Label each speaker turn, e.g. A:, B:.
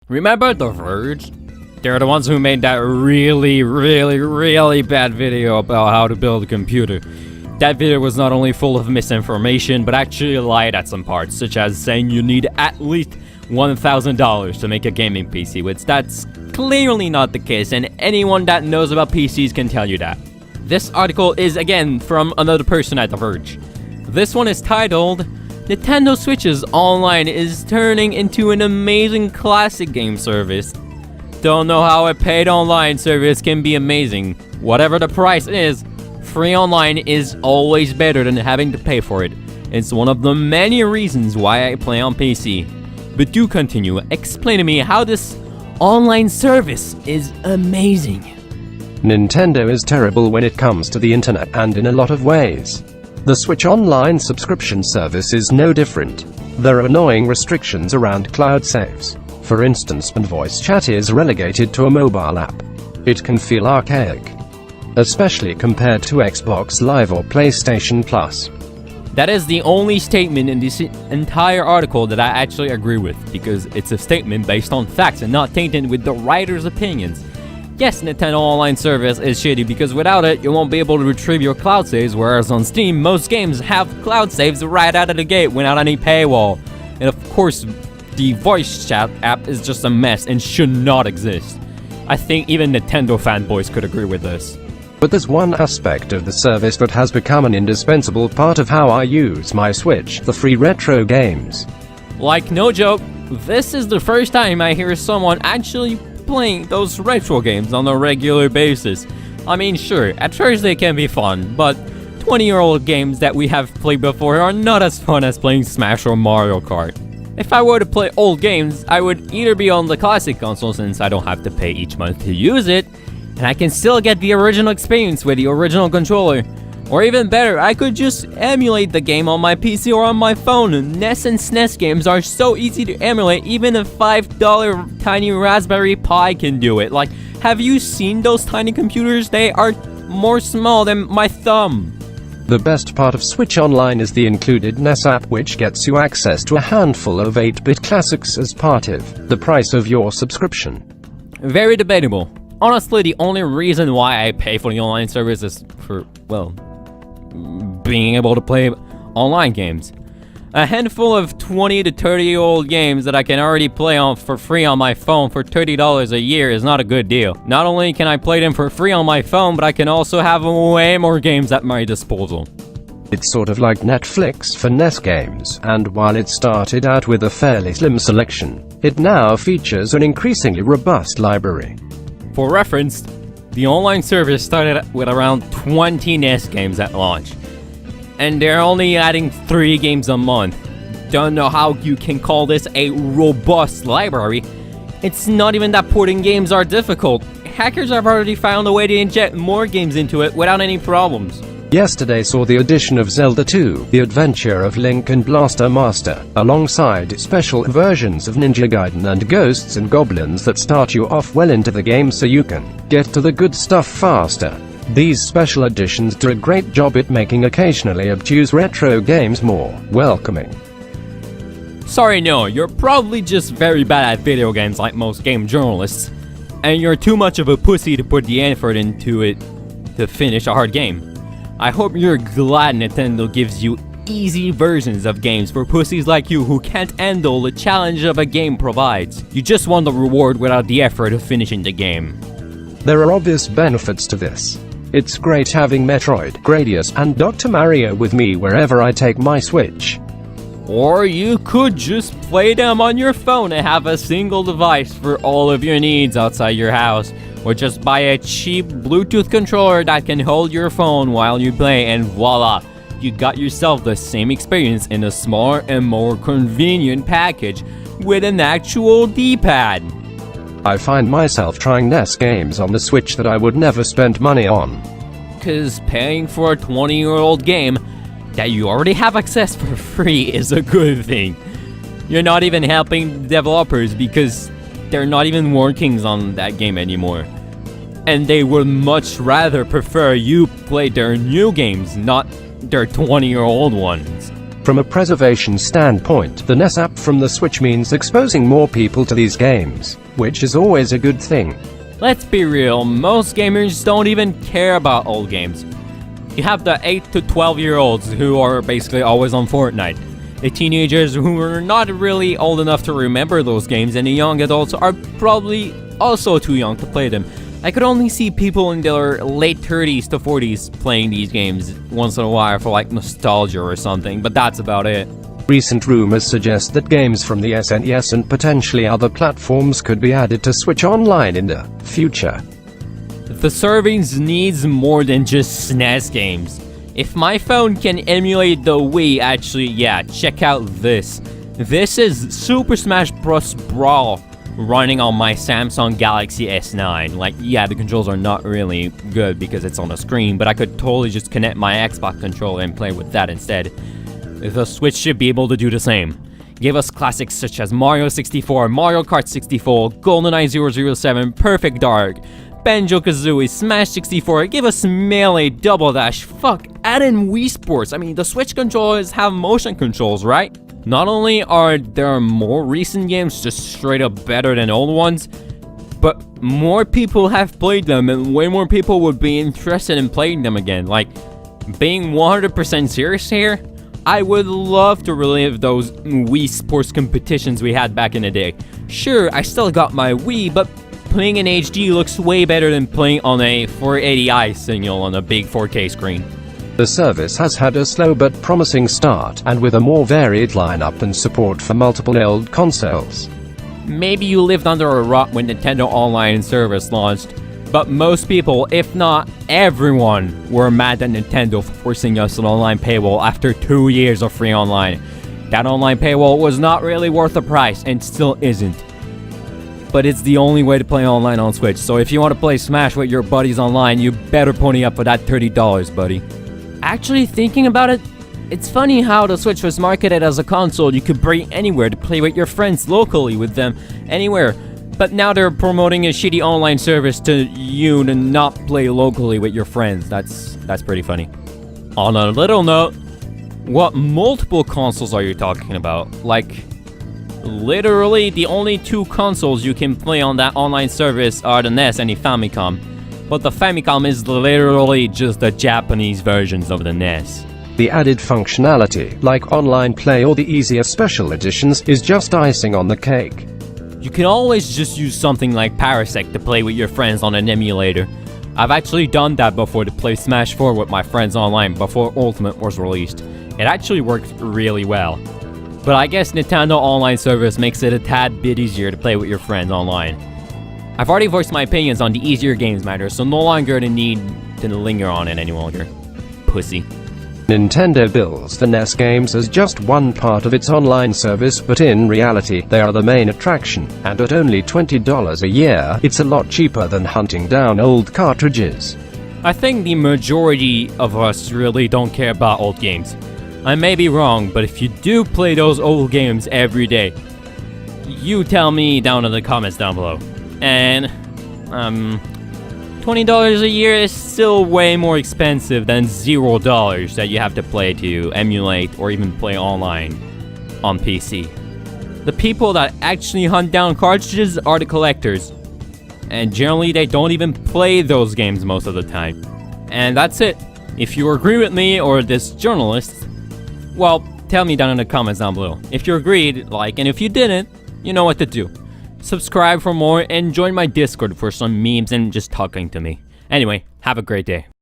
A: Remember The Verge? They're the ones who made that really bad video about how to build a computer. That video was not only full of misinformation, but actually lied at some parts, such as saying you need at least $1,000 to make a gaming PC, which that's clearly not the case, and anyone that knows about PCs can tell you that. This article is again from another person at The Verge. This one is titled, Nintendo Switch's Online is turning into an amazing classic game service. Don't know how a paid online service can be amazing. Whatever the price is, free online is always better than having to pay for it. It's one of the many reasons why I play on PC. But do continue, explain to me how this online service is amazing.
B: Nintendo is terrible when it comes to the internet, and in a lot of ways. The Switch Online subscription service is no different. There are annoying restrictions around cloud saves. For instance, when voice chat is relegated to a mobile app. It can feel archaic, especially compared to Xbox Live or PlayStation Plus.
A: That is the only statement in this entire article that I actually agree with, because it's a statement based on facts and not tainted with the writer's opinions. Yes, Nintendo Online service is shitty because without it, you won't be able to retrieve your cloud saves, whereas on Steam, most games have cloud saves right out of the gate without any paywall. And of course, the voice chat app is just a mess and should not exist. I think even Nintendo fanboys could agree with this.
B: But there's one aspect of the service that has become an indispensable part of how I use my Switch: the free retro games.
A: Like, no joke, this is the first time I hear someone actually playing those retro games on a regular basis. I mean, sure, at first they can be fun, but 20-year-old games that we have played before are not as fun as playing Smash or Mario Kart. If I were to play old games, I would either be on the classic console since I don't have to pay each month to use it, and I can still get the original experience with the original controller. Or even better, I could just emulate the game on my PC or on my phone. NES and SNES games are so easy to emulate, even a $5 tiny Raspberry Pi can do it. Like, have you seen those tiny computers? They are more small than my thumb.
B: The best part of Switch Online is the included NES app, which gets you access to a handful of 8-bit classics as part of the price of your subscription.
A: Very debatable. Honestly, the only reason why I pay for the online service is for, well, being able to play online games. A handful of 20 to 30-year-old games that I can already play on for free on my phone for $30 a year is not a good deal. Not only can I play them for free on my phone, but I can also have way more games at my disposal.
B: It's sort of like Netflix for NES games, and while it started out with a fairly slim selection, it now features an increasingly robust library.
A: For reference, the online service started with around 20 NES games at launch, and they're only adding 3 games a month. Don't know how you can call this a robust library. It's not even that porting games are difficult. Hackers have already found a way to inject more games into it without any problems.
B: Yesterday saw the addition of Zelda 2, The Adventure of Link and Blaster Master, alongside special versions of Ninja Gaiden and Ghosts and Goblins that start you off well into the game so you can get to the good stuff faster. These special editions do a great job at making occasionally obtuse retro games more welcoming.
A: Sorry, no, you're probably just very bad at video games like most game journalists, and you're too much of a pussy to put the effort into it to finish a hard game. I hope you're glad Nintendo gives you easy versions of games for pussies like you who can't handle the challenge of a game provides. You just want the reward without the effort of finishing the game.
B: There are obvious benefits to this. It's great having Metroid, Gradius, and Dr. Mario with me wherever I take my Switch.
A: Or you could just play them on your phone and have a single device for all of your needs outside your house. Or just buy a cheap Bluetooth controller that can hold your phone while you play, and voila! You got yourself the same experience in a smaller and more convenient package with an actual D-pad.
B: I find myself trying NES games on the Switch that I would never spend money on.
A: Cause paying for a 20-year-old game that you already have access for free is a good thing. You're not even helping developers because they're not even working on that game anymore. And they would much rather prefer you play their new games, not their 20-year-old ones.
B: From a preservation standpoint, the NES app from the Switch means exposing more people to these games, which is always a good thing.
A: Let's be real, most gamers don't even care about old games. You have the 8 to 12-year-olds who are basically always on Fortnite. The teenagers who are not really old enough to remember those games, and the young adults are probably also too young to play them. I could only see people in their late 30s to 40s playing these games once in a while for like nostalgia or something, but that's about it.
B: Recent rumors suggest that games from the SNES and potentially other platforms could be added to Switch Online in the future.
A: The servings needs more than just SNES games. If my phone can emulate the Wii, actually, yeah, check out this. This is Super Smash Bros. Brawl running on my Samsung Galaxy S9. Like, yeah, the controls are not really good because it's on a screen, but I could totally just connect my Xbox controller and play with that instead. The Switch should be able to do the same. Give us classics such as Mario 64, Mario Kart 64, GoldenEye 007, Perfect Dark, Banjo-Kazooie, Smash 64, give us Melee, Double Dash, fuck, add in Wii Sports. I mean, the Switch controllers have motion controls, right? Not only are there more recent games just straight up better than old ones, but more people have played them and way more people would be interested in playing them again. Like, being 100% serious here, I would love to relive those Wii Sports competitions we had back in the day. Sure, I still got my Wii, but playing in HD looks way better than playing on a 480i signal on a big 4K screen.
B: The service has had a slow but promising start, and with a more varied lineup and support for multiple old consoles.
A: Maybe you lived under a rock when Nintendo Online service launched, but most people, if not everyone, were mad at Nintendo for forcing us an online paywall after 2 years of free online. That online paywall was not really worth the price, and still isn't. But it's the only way to play online on Switch, so if you want to play Smash with your buddies online, you better pony up for that $30, buddy. Actually, thinking about it, it's funny how the Switch was marketed as a console you could bring anywhere to play with your friends locally with them, anywhere. But now they're promoting a shitty online service to you to not play locally with your friends. That's pretty funny. On a little note, what multiple consoles are you talking about? Like, literally the only two consoles you can play on that online service are the NES and the Famicom. But the Famicom is literally just the Japanese versions of the NES.
B: The added functionality, like online play or the easier special editions, is just icing on the cake.
A: You can always just use something like Parasect to play with your friends on an emulator. I've actually done that before to play Smash 4 with my friends online before Ultimate was released. It actually worked really well. But I guess Nintendo Online service makes it a tad bit easier to play with your friends online. I've already voiced my opinions on the easier games matter, so no longer the need to linger on it any longer. Pussy.
B: Nintendo bills the NES games as just one part of its online service, but in reality, they are the main attraction, and at only $20 a year, it's a lot cheaper than hunting down old cartridges.
A: I think the majority of us really don't care about old games. I may be wrong, but if you do play those old games every day, you tell me down in the comments down below. And, $20 a year is still way more expensive than $0 that you have to play to emulate or even play online on PC. The people that actually hunt down cartridges are the collectors. And generally they don't even play those games most of the time. And that's it. If you agree with me or this journalist, well, tell me down in the comments down below. If you agreed, like, and if you didn't, you know what to do. Subscribe for more and join my Discord for some memes and just talking to me. Anyway, have a great day.